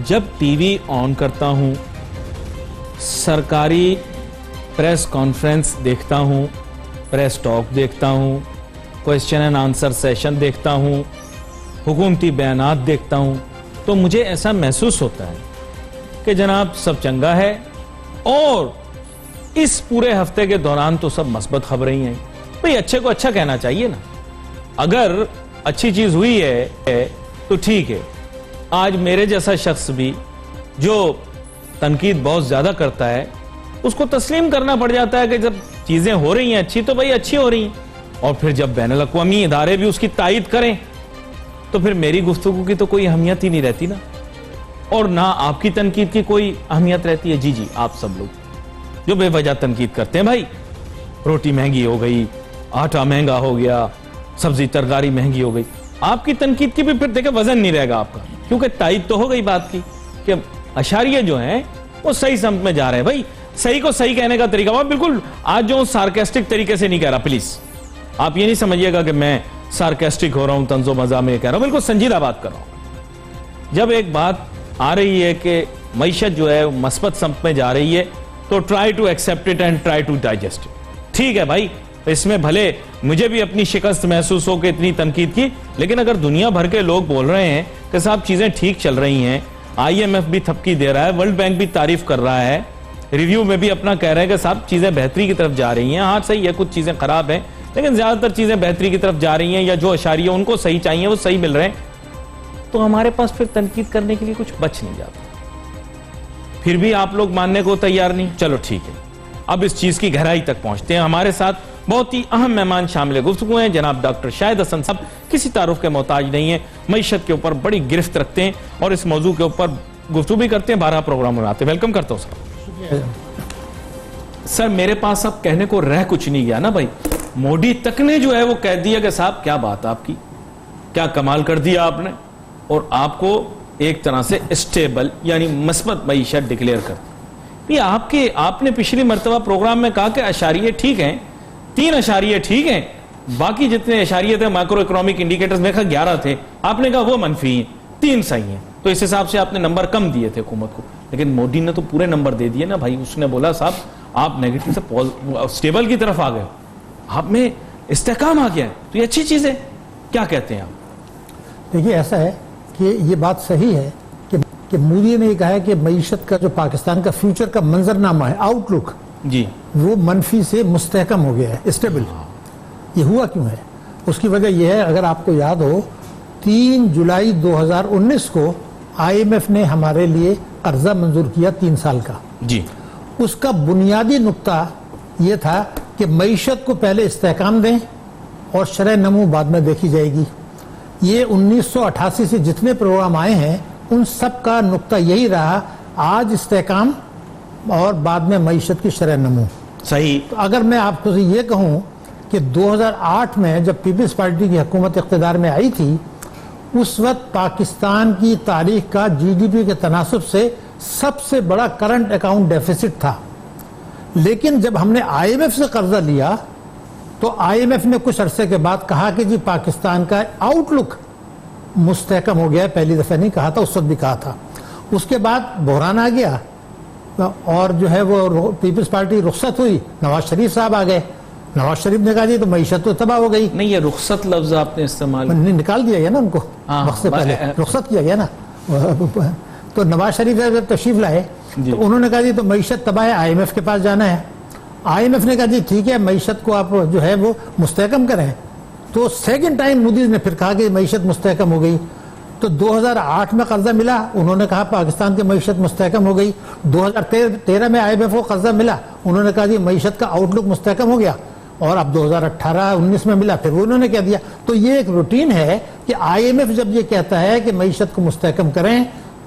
جب T V آن کرتا ہوں، سرکاری پریس کانفرنس دیکھتا ہوں، پریس ٹاک دیکھتا ہوں، کویسچن اینڈ آنسر سیشن دیکھتا ہوں، حکومتی بیانات دیکھتا ہوں، تو مجھے ایسا محسوس ہوتا ہے کہ جناب سب چنگا ہے، اور اس پورے ہفتے کے دوران تو سب مثبت خبریں ہی ہیں. بھئی اچھے کو اچھا کہنا چاہیے نا. اگر اچھی چیز ہوئی ہے تو ٹھیک ہے. آج میرے جیسا شخص بھی جو تنقید بہت زیادہ کرتا ہے، اس کو تسلیم کرنا پڑ جاتا ہے کہ جب چیزیں ہو رہی ہیں اچھی تو بھئی اچھی ہو رہی ہیں، اور پھر جب بین الاقوامی ادارے بھی اس کی تائید کریں تو پھر میری گفتگو کی تو کوئی اہمیت ہی نہیں رہتی نا، اور نہ آپ کی تنقید کی کوئی اہمیت رہتی ہے. جی آپ سب لوگ جو بے وجہ تنقید کرتے ہیں، بھائی روٹی مہنگی ہو گئی، آٹا مہنگا ہو گیا، سبزی ترکاری مہنگی ہو گئی، آپ کی تنقید کی بھی پھر دیکھیں وزن نہیں رہے گا آپ کا، کیونکہ تائید تو ہو گئی بات کی کہ اشاریہ جو ہیں وہ صحیح سمت میں جا رہے ہیں. بھائی صحیح کو صحیح کہنے کا طریقہ، وہ بالکل آج جو سارکیسٹک طریقے سے نہیں کہہ رہا، پلیز آپ یہ نہیں سمجھیے گا کہ میں سارکیسٹک ہو رہا ہوں، طنز و مزاح میں کہہ رہا ہوں، بالکل سنجیدہ بات کر رہا ہوں. جب ایک بات آ رہی ہے کہ معیشت جو ہے مثبت سمت میں جا رہی ہے تو try to accept it and try to digest it. ٹھیک ہے بھائی، اس میں بھلے مجھے بھی اپنی شکست محسوس ہو کہ اتنی تنقید کی، لیکن اگر دنیا بھر کے لوگ بول رہے ہیں کہ صاحب چیزیں ٹھیک چل رہی ہیں، آئی ایم ایف بھی تھپکی دے رہا ہے، ورلڈ بینک بھی تعریف کر رہا ہے، ریویو میں بھی اپنا کہہ رہے ہیں کہ صاحب چیزیں بہتری کی طرف جا رہی ہیں، ہاں صحیح ہے کچھ چیزیں خراب ہیں لیکن زیادہ تر چیزیں بہتری کی طرف جا رہی ہیں، یا جو اشاریہ ان کو صحیح چاہیے وہ صحیح مل رہے ہیں، تو ہمارے پاس پھر تنقید کرنے کے لیے کچھ بچ نہیں جاتا. پھر بھی آپ لوگ ماننے کو تیار نہیں. چلو ٹھیک ہے، اب اس چیز کی گہرائی تک پہنچتے ہیں. ہمارے ساتھ بہت ہی اہم مہمان شامل گفتگو ہیں. جناب ڈاکٹر شاہد حسن صاحب کسی تعارف کے محتاج نہیں ہیں، معیشت کے اوپر بڑی گرفت رکھتے ہیں اور اس موضوع کے اوپر گفتگو بھی کرتے ہیں، 12 پروگرام بناتے ہیں. ویلکم کرتا ہوں سر. سر میرے پاس اب کہنے کو رہ کچھ نہیں گیا نا بھائی. مودی تک نے جو ہے وہ کہہ دیا کہ صاحب کیا بات آپ کی، کیا کمال کر دیا آپ نے، اور آپ کو ایک طرح سے اسٹیبل یعنی مثبت معیشت ڈکلیئر کر دی. آپ نے پچھلی مرتبہ پروگرام میں کہا کہ اشاریہ ٹھیک ہیں، 3 اشاریہ ٹھیک ہیں، باقی جتنے اشاریہ تھے مائکرو اکنامک انڈیکیٹرز میں 11 تھے، آپ نے کہا وہ منفی ہیں، 3 صحیح ہیں. تو اس حساب سے آپ نے نمبر کم دیے تھے حکومت کو، لیکن مودی نے تو پورے نمبر دے دیے نا بھائی. اس نے بولا صاحب آپ نیگیٹو سے اسٹیبل کی طرف آ گئے، آپ میں استحکام آ گیا ہے، تو یہ اچھی چیز ہے. کیا کہتے ہیں آپ؟ دیکھیے ایسا ہے کہ یہ بات صحیح ہے کہ مودی نے یہ کہا ہے کہ معیشت کا جو پاکستان کا فیوچر کا منظرنامہ ہے، آؤٹ لک، جی وہ منفی سے مستحکم ہو گیا ہے، اسٹیبل. یہ ہوا کیوں ہے؟ اس کی وجہ یہ ہے، اگر آپ کو یاد ہو 3 جولائی 2019 کو آئی ایم ایف نے ہمارے لیے قرضہ منظور کیا 3 سال کا. جی اس کا بنیادی نقطہ یہ تھا کہ معیشت کو پہلے استحکام دیں اور شرح نمو بعد میں دیکھی جائے گی. یہ 1988 سے جتنے پروگرام آئے ہیں ان سب کا نقطہ یہی رہا، آج استحکام اور بعد میں معیشت کی شرح نمو. صحیح. تو اگر میں آپ کو یہ کہوں کہ 2008 میں جب پیپلز پارٹی کی حکومت اقتدار میں آئی تھی، اس وقت پاکستان کی تاریخ کا جی ڈی پی کے تناسب سے سب سے بڑا کرنٹ اکاؤنٹ ڈیفیسٹ تھا. لیکن جب ہم نے آئی ایم ایف سے قرضہ لیا تو آئی ایم ایف نے کچھ عرصے کے بعد کہا کہ جی پاکستان کا آؤٹ لک مستحکم ہو گیا ہے. پہلی دفعہ نہیں کہا تھا، اس وقت بھی کہا تھا. اس کے بعد بحران آ گیا اور جو ہے وہ پیپلز پارٹی رخصت ہوئی، نواز شریف صاحب آ گئے. نواز شریف نے کہا جی تو معیشت تو تباہ ہو گئی. نہیں، یہ رخصت لفظ آپ نے استعمال نکال دیا گیا نا، ان کو وقت سے پہلے رخصت کیا گیا نا. تو نواز شریف جب تشریف لائے تو انہوں نے کہا جی تو معیشت تباہ ہے، آئی ایم ایف کے پاس جانا ہے. آئی ایم ایف نے کہا جی ٹھیک ہے معیشت کو آپ جو ہے وہ مستحکم کریں. تو سیکنڈ ٹائم مودی نے پھر کہا کہ معیشت مستحکم ہو گئی. تو 2008 میں قرضہ ملا، انہوں نے کہا پاکستان کی معیشت مستحکم ہو گئی. 2013 میں آئی ایم ایف کو قرضہ ملا، انہوں نے کہا جی معیشت کا آؤٹ لک مستحکم ہو گیا. اور اب 2018-19 میں ملا، پھر وہ انہوں نے کہہ دیا. تو یہ ایک روٹین ہے کہ آئی ایم ایف جب یہ کہتا ہے کہ معیشت کو مستحکم کریں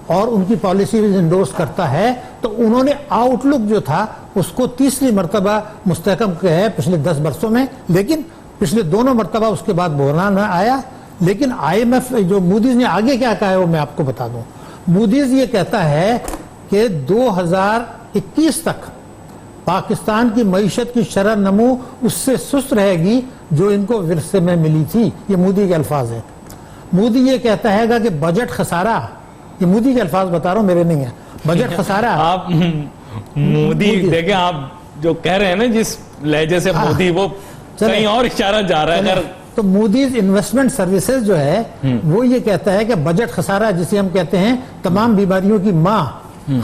اور ان کی پالیسی انڈورس کرتا ہے، تو انہوں نے آؤٹ لک جو تھا اس کو تیسری مرتبہ مستحکم کیا ہے پچھلے 10 برسوں میں. لیکن پچھلے دونوں مرتبہ اس کے بعد بحران آیا. لیکن آئی ایم ایف جو مودیز نے آگے کیا کہا ہے وہ میں آپ کو بتا دوں. مودیز یہ کہتا ہے کہ 2021 تک پاکستان کی معیشت کی شرح نمو اس سے سست رہے گی جو ان کو ورثے میں ملی تھی. یہ مودی کے الفاظ ہیں. مودی یہ کہتا ہے کہ بجٹ خسارہ یہ مودی کے الفاظ بتا رہا ہوں، میرے نہیں ہیں. بجٹ خسارہ آپ مودی دیکھیں، آپ جو کہہ رہے ہیں نا جس لہجے سے مودی، وہ کہیں اور اشارہ جا رہا ہے. تو مودیز انویسٹمنٹ سروسز جو ہے وہ یہ کہتا ہے کہ بجٹ خسارہ جسے ہم کہتے ہیں تمام بیماریوں کی ماں،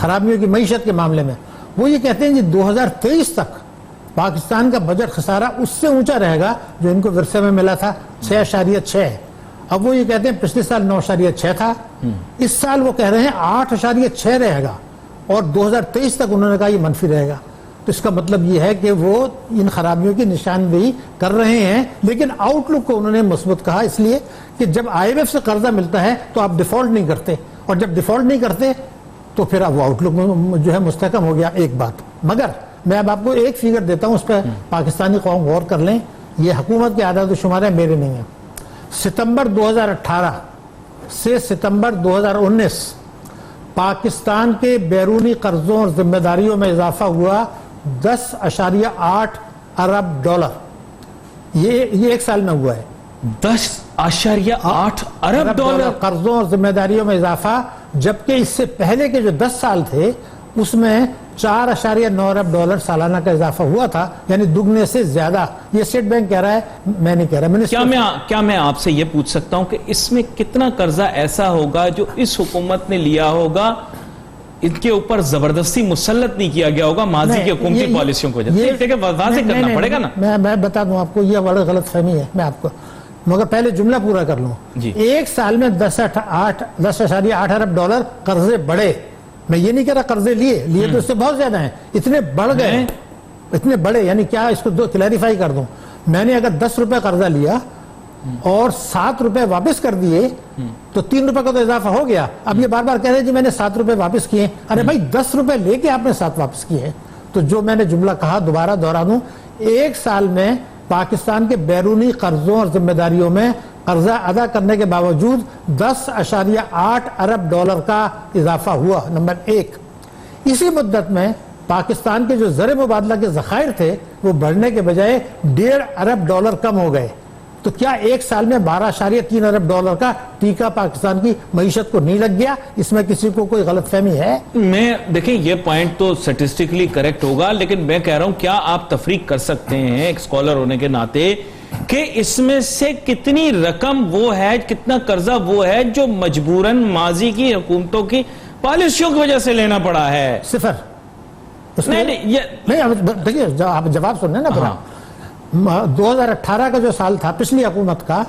خرابیوں کی معیشت کے معاملے میں، وہ یہ کہتے ہیں کہ 2023 تک پاکستان کا بجٹ خسارہ اس سے اونچا رہے گا جو ان کو ورثے میں ملا تھا 6.6. اب وہ یہ کہتے ہیں پچھلے سال 9.6 تھا، اس سال وہ کہہ رہے ہیں 8.6 رہے گا، اور 2023 تک انہوں نے کہا یہ منفی رہے گا. تو اس کا مطلب یہ ہے کہ وہ ان خرابیوں کی نشاندہی کر رہے ہیں، لیکن آؤٹ لک کو انہوں نے مثبت کہا، اس لیے کہ جب IMF سے قرضہ ملتا ہے تو آپ ڈیفالٹ نہیں کرتے، اور جب ڈیفالٹ نہیں کرتے تو پھر اب وہ آؤٹ لک جو ہے مستحکم ہو گیا. ایک بات مگر میں اب آپ کو ایک فگر دیتا ہوں، اس پہ پاکستانی قوم غور کر لیں. یہ حکومت کے اعداد و شمار ہیں، میرے نہیں ہیں. ستمبر 2018 سے ستمبر 2019 پاکستان کے بیرونی قرضوں اور ذمہ داریوں میں اضافہ ہوا 10.8 ارب ڈالر. یہ ایک سال میں ہوا ہے. 10.8 ارب ڈالر قرضوں اور ذمہ داریوں میں اضافہ، جبکہ اس سے پہلے کے جو 10 سال تھے اس میں 4.9 ارب ڈالر سالانہ کا اضافہ ہوا تھا، یعنی دگنے سے زیادہ. یہ اسٹیٹ بینک کہہ رہا ہے، میں نہیں کہہ رہا. کیا میں آپ سے یہ پوچھ سکتا ہوں کہ اس میں کتنا قرضہ ایسا ہوگا جو اس حکومت نے لیا ہوگا، ان کے اوپر زبردستی مسلط نہیں کیا گیا ہوگا ماضی کی حکومتی پالیسیوں کو؟ واضح کرنا پڑے گا نا. میں بتا دوں آپ کو، یہ بڑا غلط فہمی ہے میں آپ کو، مگر پہلے جملہ پورا کر لوں. ایک سال میں 10.8 ارب ڈالر قرضے بڑھے. میں یہ نہیں کہہ رہا قرضے لیے تو اس سے بہت زیادہ ہیں، اتنے بڑھ گئے، اتنے بڑے. یعنی کیا، اس کو کلیریفائی کر دوں. میں نے اگر 10 روپے قرضہ لیا اور 7 روپے واپس کر دیے تو 3 روپے کا تو اضافہ ہو گیا. اب یہ بار بار کہہ رہے جی میں نے 7 روپے واپس کیے. ارے بھائی 10 روپے لے کے آپ نے 7 واپس کیے ہیں. تو جو میں نے جملہ کہا دوبارہ دہرا دوں، ایک سال میں پاکستان کے بیرونی قرضوں اور ذمہ داریوں میں قرضہ ادا کرنے کے باوجود 10.8 ارب ڈالر کا اضافہ ہوا. نمبر 1، اسی مدت میں پاکستان کے جو زر مبادلہ کے ذخائر تھے وہ بڑھنے کے بجائے 1.5 ارب ڈالر کم ہو گئے. تو کیا ایک سال میں 12.3 ارب ڈالر کا ٹیکہ پاکستان کی معیشت کو نہیں لگ گیا؟ اس میں کسی کو کوئی غلط فہمی ہے؟ میں دیکھیں یہ پوائنٹ تو سٹیسٹیکلی کریکٹ ہوگا، لیکن میں کہہ رہا ہوں کیا آپ تفریق کر سکتے ہیں ایک اسکالر ہونے کے ناطے کہ اس میں سے کتنی رقم وہ ہے، کتنا قرضہ وہ ہے جو مجبوراً ماضی کی حکومتوں کی پالیسیوں کی وجہ سے لینا پڑا ہے؟ 0. نہیں دیکھیے آپ جواب سنیں نا پورا. 2018 کا جو سال تھا پچھلی حکومت کا،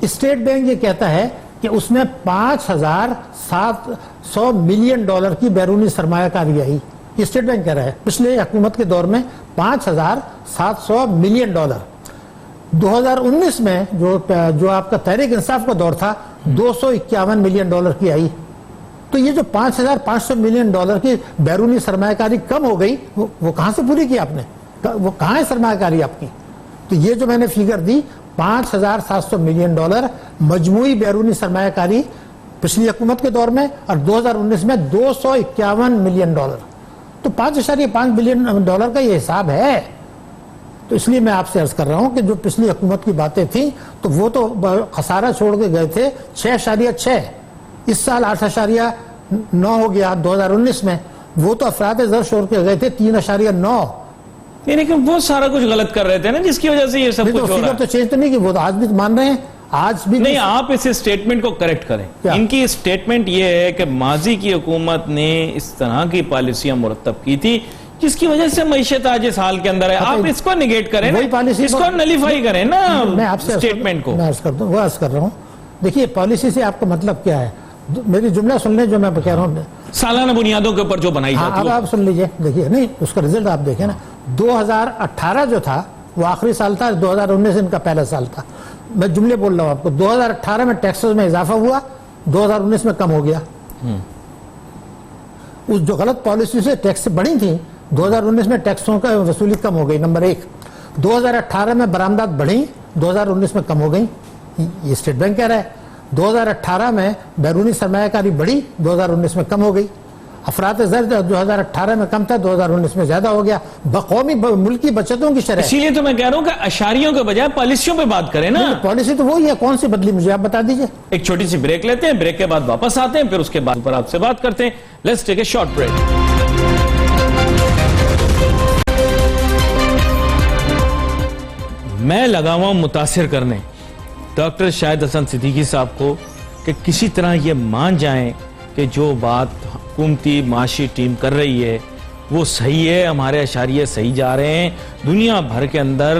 اسٹیٹ بینک یہ کہتا ہے کہ اس میں 5,700 ملین ڈالر کی بیرونی سرمایہ کاری آئی. یہ اسٹیٹ بینک کہہ رہا ہے پچھلے حکومت کے دور میں 5,700 ملین ڈالر. 2019 میں جو آپ کا تحریک انصاف کا دور تھا 251 ملین ڈالر کی آئی. تو یہ جو 5,500 ملین ڈالر کی بیرونی سرمایہ کاری کم ہو گئی، وہ کہاں سے پوری کی آپ نے؟ وہ کہاں ہے سرمایہ کاری آپ کی؟ تو یہ جو میں نے فیگر دی 5,700 ملین ڈالر مجموعی بیرونی سرمایہ کاری پچھلی حکومت کے دور میں، اور 2019 میں 251 ملین ڈالر. تو 5.5 بلین ڈالر کا یہ حساب ہے. تو اس لیے میں آپ سے عرض کر رہا ہوں کہ جو پچھلی حکومت کی باتیں تھیں تو وہ تو خسارہ چھوڑ کے گئے تھے 6.6. اس سال 8.9 ہو گیا 2019 میں. وہ تو افراط زر چھوڑ کے گئے تھے 3.9. لیکن وہ سارا کچھ غلط کر رہے تھے نا جس کی وجہ سے یہ سب کچھ ہو رہا ہے. تو چینج تو نہیں کی، وہ تو آج بھی مان رہے ہیں. آج بھی نہیں، آپ اس اسٹیٹمنٹ کو کریکٹ کریں. ان کی اسٹیٹمنٹ یہ ہے کہ ماضی کی حکومت نے اس طرح کی پالیسیاں مرتب کی تھی جس کی وجہ سے معیشت آج اس حال کے اندر ہے. آپ اس کو نگیٹ کریں نا، اس کو نلیفائی کریں نا اسٹیٹمنٹ کو. میں وہ عرض کر رہا ہوں، دیکھیے پالیسی سے آپ کا مطلب کیا ہے؟ میری جملہ سن لیں جو میں کہہ رہا ہوں. سالانہ بنیادوں کے اوپر جو بنائی جاتی ہے. اب آپ سن لیجئے، دیکھیے نہیں اس کا رزلٹ آپ دیکھیں نا. 2018 جو تھا وہ آخری سال تھا، 2019 ان کا پہلا سال تھا. میں جملے بول رہا ہوں آپ کو. 2018 میں ٹیکسز میں اضافہ ہوا، 2019 میں کم ہو گیا. اس جو غلط پالیسی سے ٹیکس بڑھی تھیں 2019 میں ٹیکسوں کا وصولی کم ہو گئی. نمبر 1. 2018 میں برآمدات بڑھی، 2019 میں کم ہو گئی. یہ اسٹیٹ بینک کہہ رہا ہے. 2018 میں بیرونی سرمایہ کاری بڑھی، 2019 میں کم ہو گئی. افراط زر 2018 میں کم تھا، 2019 میں زیادہ ہو گیا، قومی ملکی بچتوں کی شرح. اسی لیے تو میں کہہ رہا ہوں کہ اشاریوں کے بجائے پالیسیوں پہ بات کریں نا. پالیسی تو وہی ہے، کون سی بدلی مجھے آپ بتا دیجئے. ایک چھوٹی سی بریک لیتے ہیں، بریک کے بعد واپس آتے ہیں، پھر اس کے بعد پر آپ سے بات کرتے ہیں. Let's take a short break. میں لگا ہوا ہوں متاثر کرنے ڈاکٹر شاہد حسن صدیقی صاحب کو کہ کسی طرح یہ مان جائیں کہ جو بات حکومتی معاشی ٹیم کر رہی ہے وہ صحیح ہے، ہمارے اشاریے صحیح جا رہے ہیں. دنیا بھر کے اندر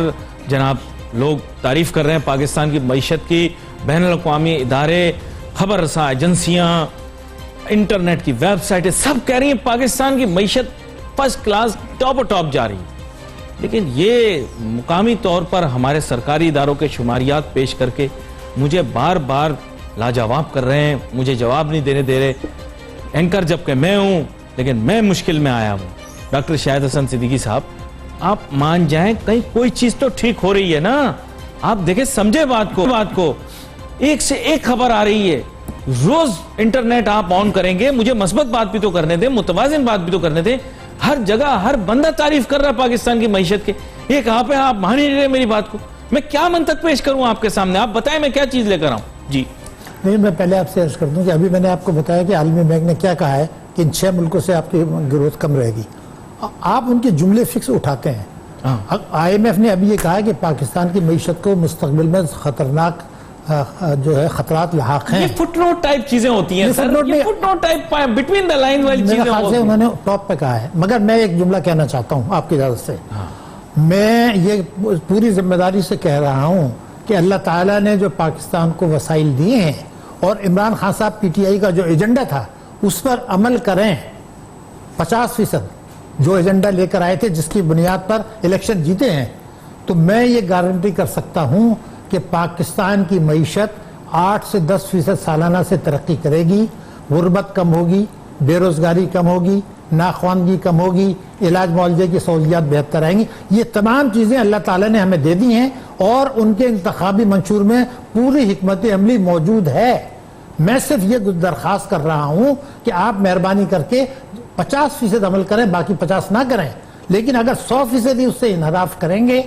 جناب لوگ تعریف کر رہے ہیں پاکستان کی معیشت کی. بین الاقوامی ادارے، خبر رساں ایجنسیاں، انٹرنیٹ کی ویب سائٹیں سب کہہ رہی ہیں پاکستان کی معیشت فرسٹ کلاس ٹاپ جا رہی ہے. لیکن یہ مقامی طور پر ہمارے سرکاری اداروں کے شماریات پیش کر کے مجھے بار بار لاجواب کر رہے ہیں، مجھے جواب نہیں دینے دے رہے. اینکر جبکہ میں ہوں لیکن میں مشکل میں آیا ہوں. ڈاکٹر شاہد حسن صدیقی صاحب، آپ مان جائیں کہیں کوئی چیز تو ٹھیک ہو رہی ہے نا. آپ دیکھیں، سمجھے بات کو. ایک سے ایک خبر آ رہی ہے. روز انٹرنیٹ آپ آن کریں گے، مجھے مثبت بات بھی تو کرنے دیں، متوازن بات بھی تو کرنے دیں. ہر جگہ ہر بندہ تعریف کر رہا ہے پاکستان کی معیشت کے. ایک آپ ہیں، آپ مان ہی نہیں رہے میری بات کو. میں کیا منطق پیش کروں آپ کے سامنے؟ آپ بتائیں میں کیا چیز لے کر آؤں. جی نہیں، میں پہلے آپ سے عرض کر دوں کہ ابھی میں نے آپ کو بتایا کہ عالمی بینک نے کیا کہا ہے کہ ان 6 ملکوں سے آپ کی گروتھ کم رہے گی. آپ ان کے جملے فکس اٹھاتے ہیں. IMF نے ابھی یہ کہا ہے کہ پاکستان کی معیشت کو مستقبل میں خطرناک جو ہے خطرات لاحق ہیں. یہ فٹ نوٹ ٹائپ چیزیں ہوتی ہیں سر، یہ foot note type between the line والی چیزیں ہوتی ہیں. انہوں نے ٹاپ پہ کہا ہے. مگر میں ایک جملہ کہنا چاہتا ہوں آپ کی اجازت سے. میں یہ پوری ذمہ داری سے کہہ رہا ہوں کہ اللہ تعالیٰ نے جو پاکستان کو وسائل دیے ہیں اور عمران خان صاحب PTI کا جو ایجنڈا تھا اس پر عمل کریں. 50% جو ایجنڈا لے کر آئے تھے جس کی بنیاد پر الیکشن جیتے ہیں، تو میں یہ گارنٹی کر سکتا ہوں کہ پاکستان کی معیشت 8 سے 10% سالانہ سے ترقی کرے گی. غربت کم ہوگی، بے روزگاری کم ہوگی، ناخواندگی کم ہوگی، علاج معالجے کی سہولیات بہتر آئیں گی. یہ تمام چیزیں اللہ تعالیٰ نے ہمیں دے دی ہیں اور ان کے انتخابی منشور میں پوری حکمت عملی موجود ہے. میں صرف یہ درخواست کر رہا ہوں کہ آپ مہربانی کر کے 50% عمل کریں، باقی 50 نہ کریں. لیکن اگر 100% ہی اس سے انحراف کریں گے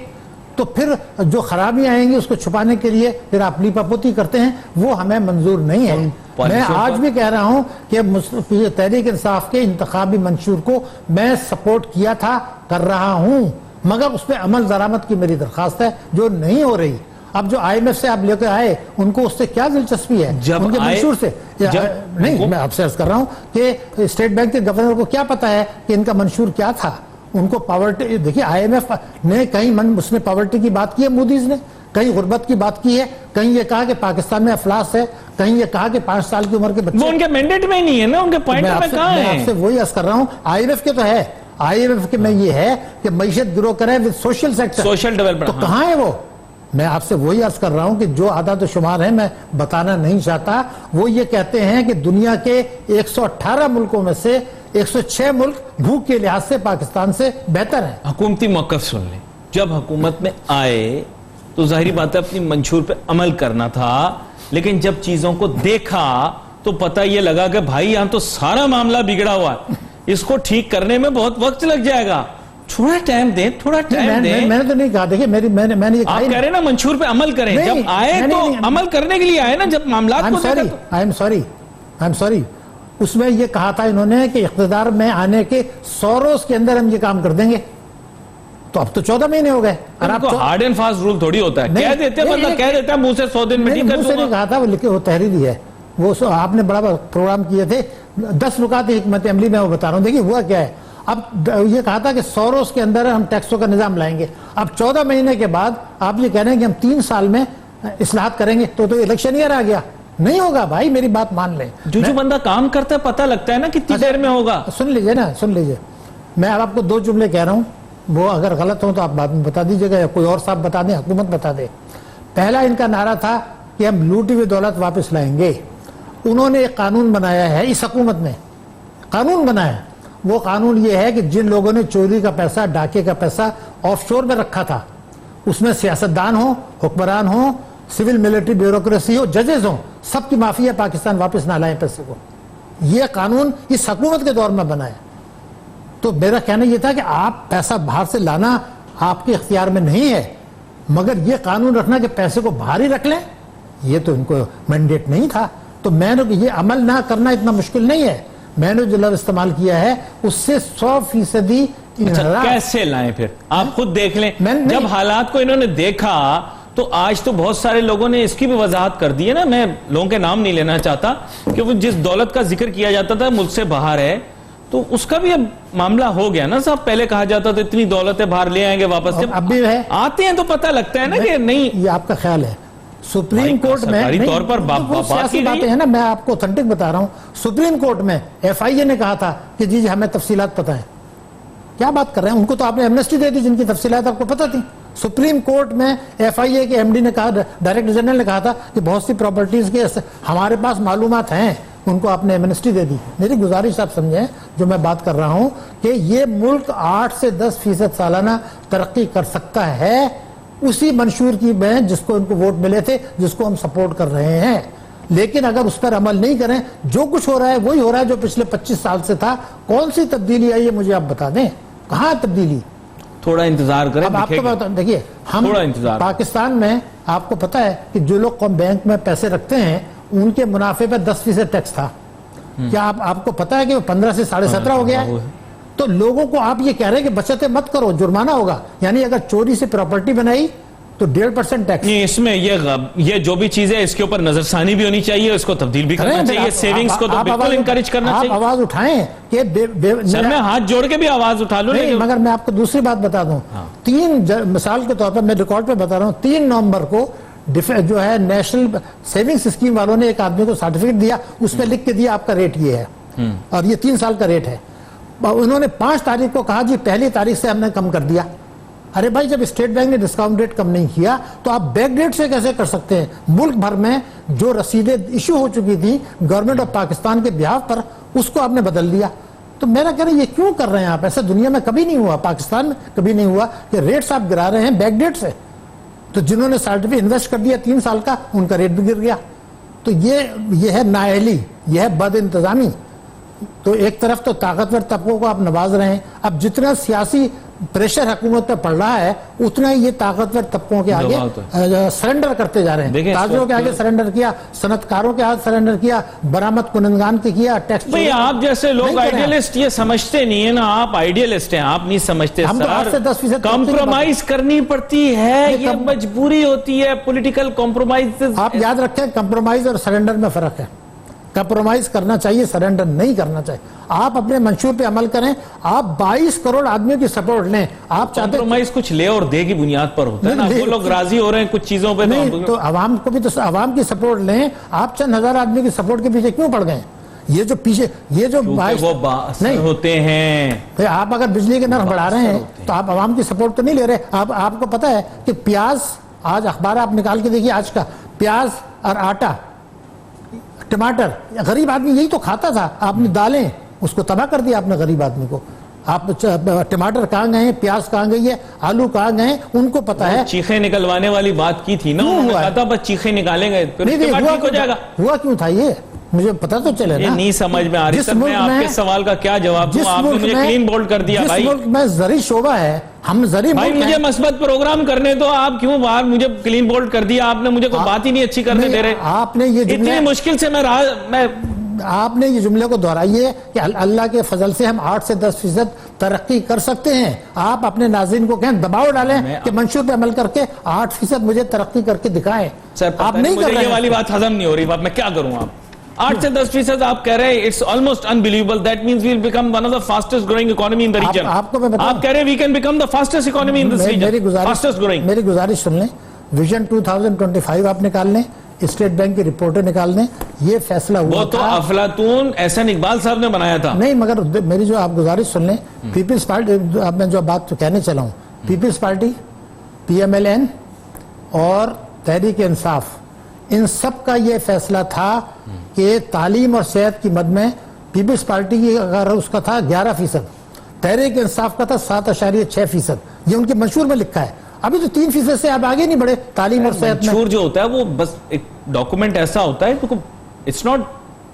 تو پھر جو خرابیاں آئیں گی اس کو چھپانے کے لیے پھر آپ لیپاپوتی کرتے ہیں، وہ ہمیں منظور نہیں ہے. میں آج بھی کہہ رہا ہوں کہ تحریک انصاف کے انتخابی منشور کو میں سپورٹ کیا تھا، کر رہا ہوں، مگر اس پہ عمل درآمد کی میری درخواست ہے جو نہیں ہو رہی. اب جو IMF سے آپ لے کے آئے ان کو اس سے کیا دلچسپی ہے؟ ان کے منشور سے نہیں. میں آپ سے عرض کر رہا ہوں کہ اسٹیٹ بینک کے گورنر کو کیا پتا ہے کہ ان کا منشور کیا تھا؟ ان کو پاورٹی، دیکھیے IMF نے کہیں اس نے پاورٹی کی بات کی ہے، مودیز نے کہیں غربت کی بات کی ہے، کہیں یہ کہا کہ پاکستان میں افلاس ہے، کہیں یہ کہا کہ 5 سال کی عمر کے بچے. وہ ان کے مینڈیٹ میں ہی نہیں ہے نا، ان کے پوائنٹ میں کہاں ہے؟ میں آپ سے وہی عرض کر رہا ہوں. IMF کے تو ہے، IMF کے میں یہ ہے کہ معیشت گرو کریں with social sector, social development. تو کہاں ہے وہ؟ میں آپ سے وہی عرض کر رہا ہوں کہ جو اعداد و شمار ہیں میں بتانا نہیں چاہتا. وہ یہ کہتے ہیں کہ دنیا کے 118 ملکوں میں سے 106 ملک بھوک کے لحاظ سے پاکستان سے بہتر ہیں. حکومتی موقف سن لیں. جب حکومت میں آئے تو ظاہری بات ہے اپنی منشور پہ عمل کرنا تھا، لیکن جب چیزوں کو دیکھا تو پتہ یہ لگا کہ بھائی یہاں تو سارا معاملہ بگڑا ہوا ہے، اس کو ٹھیک کرنے میں بہت وقت لگ جائے گا. تھوڑا ٹائم دیں، تھوڑا ٹائم دیں. میں نے تو نہیں کہا، دیکھیں میں نے یہ کہا، آپ کہہ رہے ہیں نا منشور پہ عمل کریں. جب آئے تو عمل کرنے کے لیے آئے نا، جب معاملات کو دیکھا. آئی ایم سوری اس میں یہ کہا تھا انہوں نے کہ اقتدار میں آنے کے 100 روز کے اندر ہم یہ کام کر دیں گے. تو اب تو 14 مہینے ہو گئے. ہارڈ اینڈ فاسٹ رول تھوڑی ہوتا ہے. کہہ دیتے ہیں مطلب کہہ دیتا ہے منہ سے 100 دن میں ٹھیک کر دوں گا. نہیں کہا تھا، وہ لکھے وہ تحریری ہے. وہ آپ نے بڑا پروگرام کیے تھے 10 نکات حکمت عملی میں وہ بتا رہا ہوں. دیکھیے ہوا کیا ہے. اب یہ کہا تھا کہ 100 روز کے اندر ہم ٹیکسوں کا نظام لائیں گے. اب 14 مہینے کے بعد آپ یہ کہہ رہے ہیں کہ ہم 3 سال میں اصلاحات کریں گے. تو الیکشن ایئر آ گیا. نہیں ہوگا بھائی، میری بات مان لیں. جو بندہ کام کرتا ہے پتہ لگتا ہے نا کتنی دیر میں ہوگا. سن لیجئے. میں اب آپ کو 2 جملے کہہ رہا ہوں، وہ اگر غلط ہوں تو آپ بعد میں بتا دیجئے گا یا کوئی اور صاحب بتا دیں، حکومت بتا دے. پہلا ان کا نعرہ تھا کہ ہم لوٹی ہوئی دولت واپس لائیں گے. انہوں نے ایک قانون بنایا ہے، اس حکومت نے قانون بنایا. وہ قانون یہ ہے کہ جن لوگوں نے چوری کا پیسہ، ڈاکے کا پیسہ آف شور میں رکھا تھا، اس میں سیاستدان ہوں، حکمران ہوں، سول ملٹری بیوروکریسی ہو، ججز ہوں، سب کی معافی ہے، پاکستان واپس نہ لائیں پیسے کو. یہ قانون اس حکومت کے دور میں بنا ہے. تو میرا کہنا یہ تھا کہ آپ پیسہ باہر سے لانا آپ کے اختیار میں نہیں ہے, مگر یہ قانون رکھنا کہ پیسے کو باہر ہی رکھ لیں, یہ تو ان کو مینڈیٹ نہیں تھا. تو میں نے یہ عمل نہ کرنا اتنا مشکل نہیں ہے. میں نے جو لفظ استعمال کیا ہے اس سے 100% کیسے لائیں پھر آپ خود دیکھ لیں. جب حالات کو انہوں نے دیکھا تو آج تو بہت سارے لوگوں نے اس کی بھی وضاحت کر دی ہے نا, میں لوگوں کے نام نہیں لینا چاہتا, کہ وہ جس دولت کا ذکر کیا جاتا تھا ملک سے باہر ہے, تو اس کا بھی اب معاملہ ہو گیا نا صاحب. پہلے کہا جاتا تھا اتنی دولت ہے باہر لے آئیں گے واپس, جب اب بھی ہے آتے ہیں تو پتہ لگتا ہے نا کہ نہیں. یہ آپ کا خیال ہے. سپریم کورٹ میں طور پر سیاسی باتیں ہیں نا, میں آپ کو اوتھینٹک بتا رہا ہوں. سپریم کورٹ میں FIA نے کہا تھا کہ جی ہمیں تفصیلات پتہ ہیں. کیا بات کر رہے ہیں, ان کو تو آپ نے ایمنسٹی دے دی جن کی تفصیلات آپ کو پتہ تھی. سپریم کورٹ میں FIA کے MD نے کہا, ڈائریکٹر جنرل نے کہا تھا کہ بہت سی پراپرٹیز کے ہمارے پاس معلومات ہیں, ان کو آپ نے ایمنسٹی دے دی. میری گزارش آپ سمجھیں جو میں بات کر رہا ہوں کہ یہ ملک 8 سے 10% سالانہ ترقی کر سکتا ہے اسی منشور کی میں جس کو ان کو ووٹ ملے تھے, جس کو ہم سپورٹ کر رہے ہیں. لیکن اگر اس پر عمل نہیں کریں, جو کچھ ہو رہا ہے وہی ہو رہا ہے جو پچھلے 25 سال سے تھا. کون سی تبدیلی آئی ہے مجھے آپ بتا دیں, کہاں تبدیلی؟ تھوڑا انتظار کریں. اب آپ کو دیکھیے, ہم پاکستان میں آپ کو پتا ہے کہ جو لوگ بینک میں پیسے رکھتے ہیں ان کے منافع پہ 10% ٹیکس تھا. کیا آپ کو پتا ہے کہ وہ 15 سے 17.5 ہو گیا ہے؟ تو لوگوں کو آپ یہ کہہ رہے ہیں کہ بچتیں مت کرو, جرمانہ ہوگا. یعنی اگر چوری سے پراپرٹی بنائی تو 1.5% ٹیکس. اس میں یہ جو بھی چیز ہے اس کے اوپر نظر ثانی بھی ہونی چاہیے, اس کو تبدیل بھی کرنا چاہیے. سیونگز کو تو بالکل انکریج کرنا چاہیے. آپ آواز اٹھائیں کہ سر میں ہاتھ جوڑ کے بھی آواز اٹھا لوں. مگر میں آپ کو دوسری بات بتا دوں. 3 مثال کے طور پر میں ریکارڈ پہ بتا رہا ہوں, 3 نومبر کو جو ہے نیشنل سیونگز اسکیم والوں نے ایک آدمی کو سرٹیفکیٹ دیا, اس میں لکھ کے دیا آپ کا ریٹ یہ ہے اور یہ 3 سال کا ریٹ ہے. انہوں نے 5 تاریخ کو کہا جی 1 تاریخ سے ہم نے کم کر دیا. ارے بھائی, جب اسٹیٹ بینک نے ڈسکاؤنٹ ریٹ کم نہیں کیا تو آپ بیک ڈیٹ سے کیسے کر سکتے ہیں؟ ملک بھر میں جو رسیدیں ایشو ہو چکی تھی گورنمنٹ آف پاکستان کے بیہاف پر, اس کو آپ نے بدل دیا. تو میرا کہہ رہا ہے یہ کیوں کر رہے ہیں آپ؟ ایسا دنیا میں کبھی نہیں ہوا, پاکستان میں کبھی نہیں ہوا کہ ریٹس آپ گرا رہے ہیں بیک ڈیٹ سے. تو جنہوں نے سرٹیفکیٹ انویسٹ کر دیا 3 سال کا, ان کا ریٹ بھی گر گیا. تو یہ ہے نااہلی, یہ ہے بد انتظامی. تو ایک طرف تو طاقتور طبقوں کو آپ نواز رہے ہیں, اب جتنا سیاسی پریشر حکومت پہ پڑ رہا ہے اتنا ہی یہ طاقتور طبقوں کے آگے سرنڈر کرتے جا رہے ہیں. تاجروں کے آگے سرنڈر کیا, صنعتکاروں کے آگے سرنڈر کیا, برآمد کنندگان کے کیا, ٹیکس. بھئی آپ جیسے لوگ آئیڈیلسٹ یہ سمجھتے نہیں ہیں نا, آپ آئیڈیلسٹ ہیں, آپ نہیں سمجھتے سر. کمپرومائز کرنی پڑتی ہے, یہ مجبوری ہوتی ہے, پولیٹیکل کمپرومائز. آپ یاد رکھیں کمپرومائز اور سرنڈر میں فرق ہے. کمپرومائز کرنا چاہیے, سرنڈر نہیں کرنا چاہیے. آپ اپنے منشور پہ عمل کریں. آپ 22 کروڑ آدمیوں کی سپورٹ لیں. آپ چاہتے ہیں کمپرومائز کچھ لے اور دے کی بنیاد پر ہوتا ہے نا, وہ لوگ راضی ہو رہے ہیں کچھ چیزوں پہ, تو عوام کو بھی, تو عوام کی سپورٹ لیں. آپ چند ہزار آدمی کی سپورٹ کے پیچھے کیوں پڑ گئے؟ یہ جو پیچھے یہ جو نہیں ہوتے ہیں, آپ اگر بجلی کے نرخ بڑھا رہے ہیں تو آپ عوام کی سپورٹ تو نہیں لے رہے. آپ کو پتا ہے کہ پیاز, آج اخبار آپ نکال کے دیکھیے آج کا, پیاز اور آٹا, ٹماٹر, غریب آدمی یہی تو کھاتا تھا. آپ نے دالیں, اس کو تباہ کر دیا آپ نے غریب آدمی کو. آپ ٹماٹر کہاں گئے ہیں, پیاز کہاں گئی ہے, آلو کہاں گئے ہیں, ان کو پتا ہے. چیخیں نکلوانے والی بات کی تھی نا, انہوں نے کہا تھا بس چیخیں نکالیں گے پھر اس کے بعد ٹھیک ہو جائے گا. ہوا کیوں تھا یہ مجھے پتا تو چلے نا. یہ نہیں سمجھ میں آ رہی سر, میں آپ کے سوال کا کیا جواب دوں, آپ نے مجھے کلین بولڈ کر دیا. جس ملک میں زرعی شعبہ ہے, ہم زرعی بھائی مجھے مثبت پروگرام کرنے تو آپ کیوں باہر مجھے کلین بولڈ کر دیا آپ نے, مجھے کوئی بات ہی نہیں اچھی کرنے دے رہے. آپ نے یہ اتنی مشکل سے آپ نے یہ جملے کو دہرائیے کہ اللہ کے فضل سے ہم 8 سے 10% ترقی کر سکتے ہیں. آپ اپنے ناظرین کو کہیں, دباؤ ڈالیں کہ منشور پہ عمل کر کے 8% مجھے ترقی کر کے دکھائیں. آپ نہیں کر رہے, یہ والی بات ہضم نہیں ہو رہی. میں کیا کروں, آپ 8 سے 10% آپ کہہ رہے ہیں, it's almost unbelievable. That means we'll become one of the fastest growing economy in the region. آپ کہہ رہے ہیں we can become the fastest economy in this region. Fastest growing. میری گزارش سن لیں, ویژن 2025 آپ نکال لیں, اسٹیٹ بینک کی رپورٹیں نکال لیں. یہ فیصلہ ہوا وہ تو افلاطون احسن اقبال صاحب نے بنایا تھا. نہیں, مگر میری جو آپ گزارش سن لیں, پیپلز پارٹی, اب میں جو بات کہنے چلا ہوں, پیپلز پارٹی, PMLN اور تحریک انصاف, ان سب کا یہ فیصلہ تھا کہ تعلیم اور صحت کی مد میں پیپلز پارٹی کی اگر اس کا تھا 11%, تحریک انصاف کا تھا 7.6%. یہ ان کے منشور میں لکھا ہے. ابھی تو 3% سے آپ آگے نہیں بڑھے تعلیم اور صحت میں. منشور جو ہوتا ہے وہ بس ایک ڈاکومنٹ ایسا ہوتا ہے, اٹس ناٹ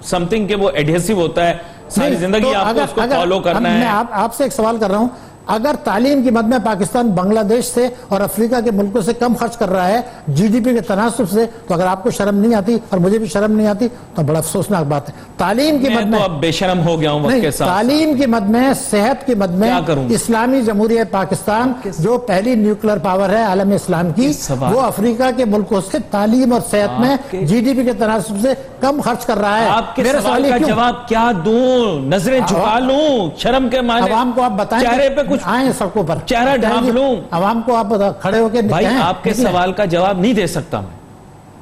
something کہ وہ adhesive ہوتا ہے ساری زندگی آپ کو اس کو فالو کرنا ہے. میں آپ سے ایک سوال کر رہا ہوں, اگر تعلیم کی مد میں پاکستان بنگلہ دیش سے اور افریقہ کے ملکوں سے کم خرچ کر رہا ہے جی ڈی پی کے تناسب سے, تو اگر آپ کو شرم نہیں آتی اور مجھے بھی شرم نہیں آتی تو بڑا افسوسناک بات ہے. تعلیم کی مد میں اب بے شرم ہو گیا ہوں وقت کے ساتھ. تعلیم کی مد میں, صحت کی مد میں, اسلامی جمہوریہ پاکستان جو پہلی نیوکلیر پاور ہے عالم اسلام کی, وہ افریقہ کے ملکوں سے تعلیم اور صحت میں جی ڈی پی کے تناسب سے کم خرچ کر رہا ہے. آپ کے سوال کا جواب کیا دوں؟ نظریں جھکا لوں شرم کے معنی؟ عوام کو آپ بتائیں, چہرے پہ کچھ آئیں سڑکوں پر, چہرہ ڈھانپ لوں, عوام کو آپ کھڑے ہو کے بھائی آپ کے سوال کا جواب نہیں دے سکتا میں,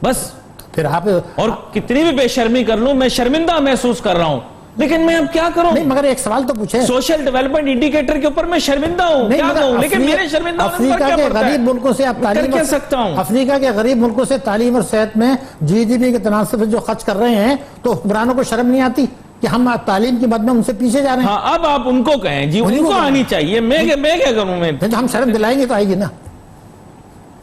بس. پھر آپ اور کتنی بھی بے شرمی کر لوں, میں شرمندہ محسوس کر رہا ہوں, لیکن میں اب کیا کروں؟ نہیں, مگر ایک سوال تو پوچھے. سوشل ڈیولپمنٹ انڈیکیٹر کے اوپر میں شرمندہ ہوں, کیا کہوں؟ لیکن میرے شرمندہ ہونے پر کیا پڑتا ہے؟ غریب ملکوں سے آپ تعلیم کر سکتا ہوں. افریقہ کے غریب ملکوں سے تعلیم اور صحت میں جی ڈی پی کے تناسب سے جو خرچ کر رہے ہیں, تو حکمرانوں کو شرم نہیں آتی کہ ہم تعلیم کی مد میں ان سے پیچھے جا رہے ہیں؟ ہاں, اب آپ ان کو کہیں جی, ان کو آنی چاہیے, میں کیا کروں؟ میں ہم شرم دلائیں گے تو آئے گی نا,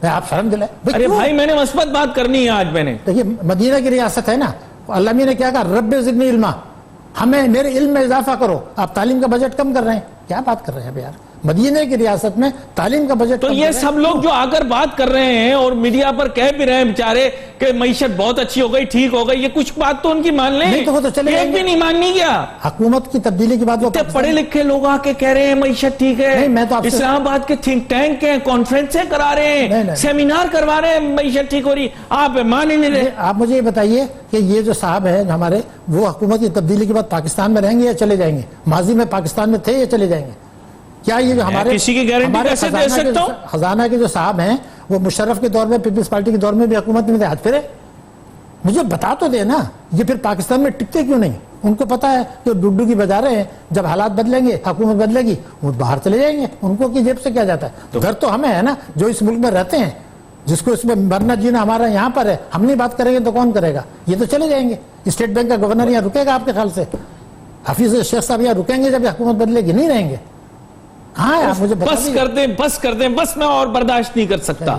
آپ شرم دلائیں. ارے بھائی میں نے مثبت بات کرنی ہے آج. میں نے دیکھیے مدینہ کی ریاست ہے نا, اللہ نے کیا کہا, رب زدنی علما, ہمیں میرے علم میں اضافہ کرو. آپ تعلیم کا بجٹ کم کر رہے ہیں, کیا بات کر رہے ہیں یار؟ مدینہ کی ریاست میں تعلیم کا بجٹ, تو یہ سب لوگ جو آ کر بات کر رہے ہیں اور میڈیا پر کہہ بھی رہے ہیں بیچارے کہ معیشت بہت اچھی ہو گئی, ٹھیک ہو گئی, یہ کچھ بات تو ان کی مان لیں. نہیں تو وہ تو چلے, ایک بھی نہیں ماننی کیا؟ حکومت کی تبدیلی کی بات, وہ پڑھے لکھے لوگ آ کے کہہ رہے ہیں معیشت ٹھیک ہے. اسلام آباد کے تھنک ٹینک ہیں, کانفرنسیں کرا رہے ہیں, سیمینار کروا رہے ہیں, معیشت ٹھیک ہو رہی, آپ مان ہی نہیں رہے. آپ مجھے یہ بتائیے کہ یہ جو صاحب ہیں ہمارے, وہ حکومت کی تبدیلی کے بعد پاکستان میں رہیں گے یا چلے جائیں گے؟ ماضی میں پاکستان میں تھے یا چلے جائیں گے؟ کیا یہ جو ہمارے کسی کی گارنٹی کیسے دے سکتا ہوں؟ خزانہ کے جو صاحب ہیں وہ مشرف کے دور میں, پیپلز پارٹی کے دور میں بھی حکومت میں ہاتھ پھرے. مجھے بتا تو دے نا, یہ پھر پاکستان میں ٹکتے کیوں نہیں؟ ان کو پتا ہے کہ ڈڈو کی بجا رہے ہیں, جب حالات بدلیں گے, حکومت بدلے گی, وہ باہر چلے جائیں گے. ان کو کی جیب سے کیا جاتا ہے؟ گھر تو ہمیں ہے نا, جو اس ملک میں رہتے ہیں, جس کو اس میں مرنا جینا ہمارا یہاں پر ہے. ہم نہیں بات کریں گے تو کون کرے گا؟ یہ تو چلے جائیں گے. اسٹیٹ بینک کا گورنر یہاں رکے گا آپ کے خیال سے؟ حفیظ شیخ صاحب یہاں رکیں گے جب حکومت بدلے گی؟ نہیں رہیں گے. بس کر دیں, بس میں اور برداشت نہیں کر سکتا.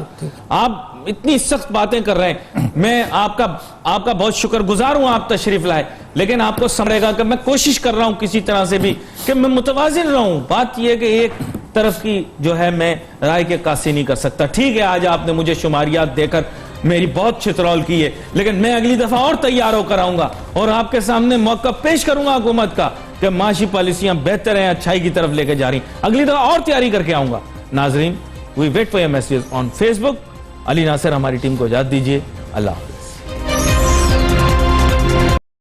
آپ اتنی سخت باتیں کر رہے ہیں, میں آپ کا بہت شکر گزار ہوں, آپ تشریف لائے, لیکن آپ کو سمجھے گا کہ میں کوشش کر رہا ہوں کسی طرح سے بھی کہ میں متوازن رہوں. بات یہ کہ ایک طرف کی جو ہے میں رائے کے قاصی نہیں کر سکتا. ٹھیک ہے, آج آپ نے مجھے شماریات دے کر میری بہت چترول کی ہے, لیکن میں اگلی دفعہ اور تیار ہو کر آؤں گا اور آپ کے سامنے موقع پیش کروں گا حکومت کا کہ معاشی پالیسیاں بہتر ہیں, اچھائی کی طرف لے کے جا رہی ہیں. اگلی دفعہ اور تیاری کر کے آؤں گا. ناظرین, we wait for your messages on Facebook. Ali Nasir ہماری ٹیم کو اجازت دیجیے. اللہ حافظ.